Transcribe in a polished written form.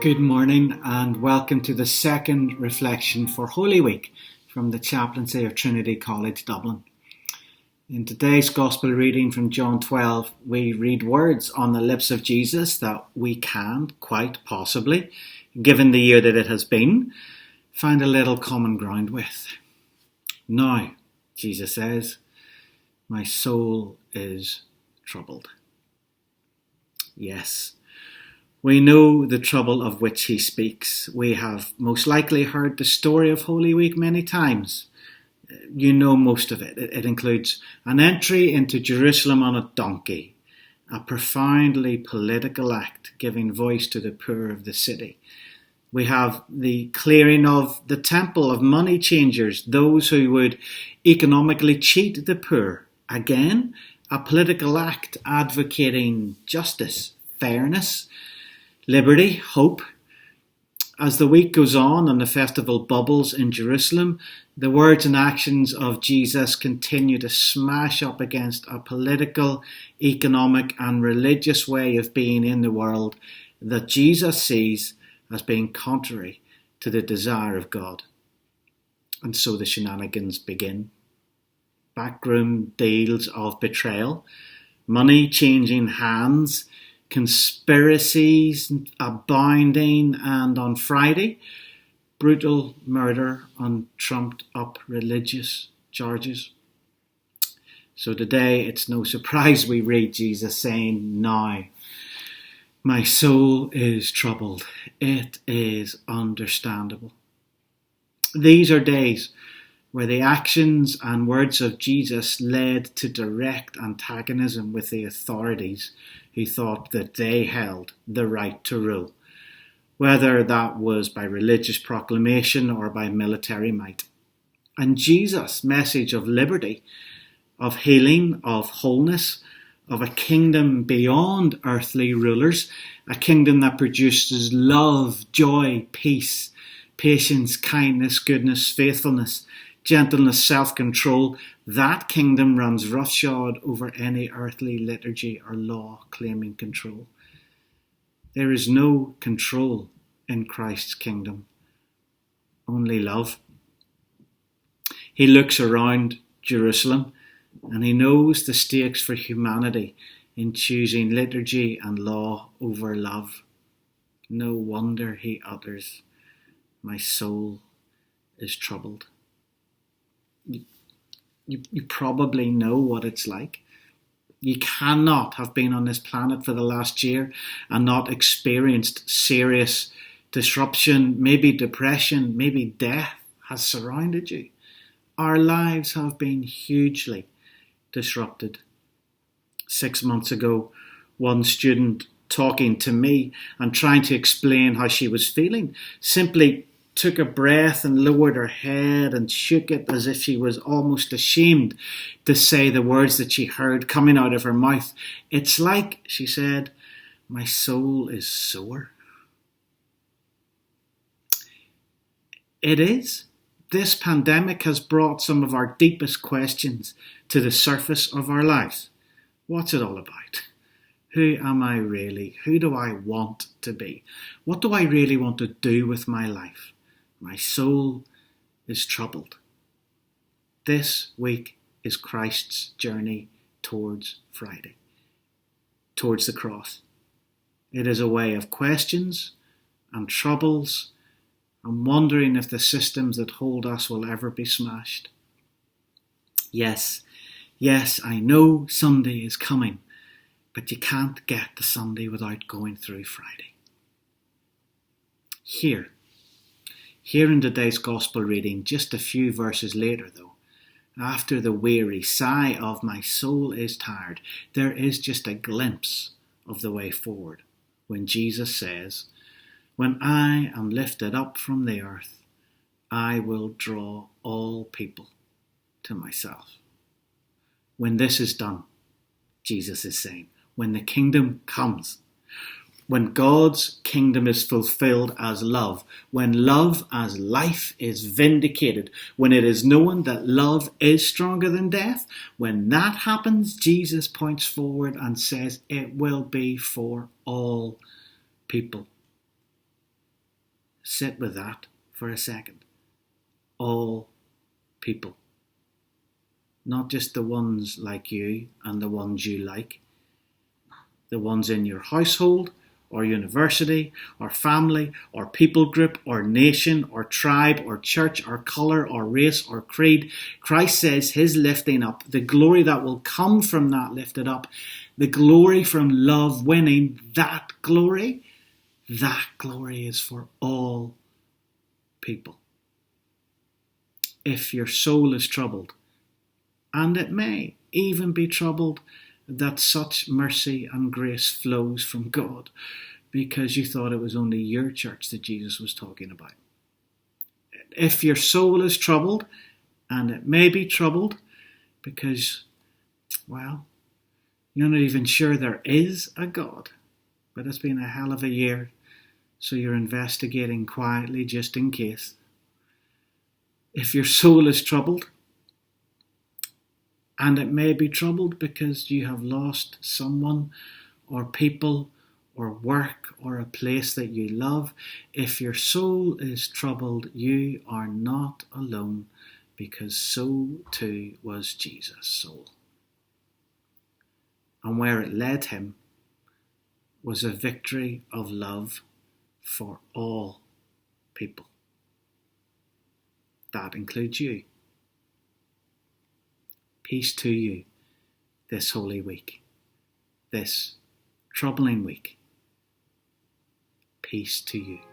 Good morning and welcome to the second reflection for Holy Week from the Chaplaincy of Trinity College, Dublin. In today's Gospel reading from John 12, we read words on the lips of Jesus that we can, quite possibly, given the year that it has been, find a little common ground with. Now, Jesus says, my soul is troubled. Yes. We know the trouble of which he speaks. We have most likely heard the story of Holy Week many times. You know most of it. It includes an entry into Jerusalem on a donkey, a profoundly political act giving voice to the poor of the city. We have the clearing of the temple of money changers, those who would economically cheat the poor. Again, a political act advocating justice, fairness, liberty, hope. As the week goes on and the festival bubbles in Jerusalem, the words and actions of Jesus continue to smash up against a political, economic and religious way of being in the world that Jesus sees as being contrary to the desire of God. And so the shenanigans begin. Backroom deals of betrayal, money changing hands, conspiracies abounding, and on Friday, brutal murder on trumped up religious charges. So today it's no surprise we read Jesus saying, now, my soul is troubled. It is understandable. These are days where the actions and words of Jesus led to direct antagonism with the authorities who thought that they held the right to rule, whether that was by religious proclamation or by military might. And Jesus' message of liberty, of healing, of wholeness, of a kingdom beyond earthly rulers, a kingdom that produces love, joy, peace, patience, kindness, goodness, faithfulness, gentleness, self-control, that kingdom runs roughshod over any earthly liturgy or law claiming control. There is no control in Christ's kingdom, only love. He looks around Jerusalem and he knows the stakes for humanity in choosing liturgy and law over love. No wonder he utters, my soul is troubled. You probably know what it's like. You cannot have been on this planet for the last year and not experienced serious disruption, maybe depression, maybe death has surrounded you. Our lives have been hugely disrupted. 6 months ago, one student talking to me and trying to explain how she was feeling simply took a breath and lowered her head and shook it as if she was almost ashamed to say the words that she heard coming out of her mouth. It's like, she said, my soul is sore. It is. This pandemic has brought some of our deepest questions to the surface of our lives. What's it all about? Who am I really? Who do I want to be? What do I really want to do with my life? My soul is troubled. This week is Christ's journey towards Friday, towards the cross. It is a way of questions and troubles and wondering if the systems that hold us will ever be smashed. Yes, I know Sunday is coming, but you can't get to Sunday without going through Friday. Here in today's Gospel reading, just a few verses later though, after the weary sigh of my soul is tired, there is just a glimpse of the way forward when Jesus says, when I am lifted up from the earth, I will draw all people to myself. When this is done, Jesus is saying, when the kingdom comes, when God's kingdom is fulfilled as love, when love as life is vindicated, when it is known that love is stronger than death, when that happens, Jesus points forward and says it will be for all people. Sit with that for a second. All people. Not just the ones like you and the ones you like. The ones in your household, or university, or family, or people group, or nation, or tribe, or church, or colour, or race, or creed. Christ says his lifting up, the glory that will come from that lifted up, the glory from love winning, that glory is for all people. If your soul is troubled, and it may even be troubled that such mercy and grace flows from God because you thought it was only your church that Jesus was talking about. If your soul is troubled, and it may be troubled because, well, you're not even sure there is a God, but it's been a hell of a year, so you're investigating quietly just in case. If your soul is troubled, and it may be troubled because you have lost someone or people or work or a place that you love. If your soul is troubled, you are not alone, because so too was Jesus' soul. And where it led him was a victory of love for all people. That includes you. Peace to you this holy week, this troubling week. Peace to you.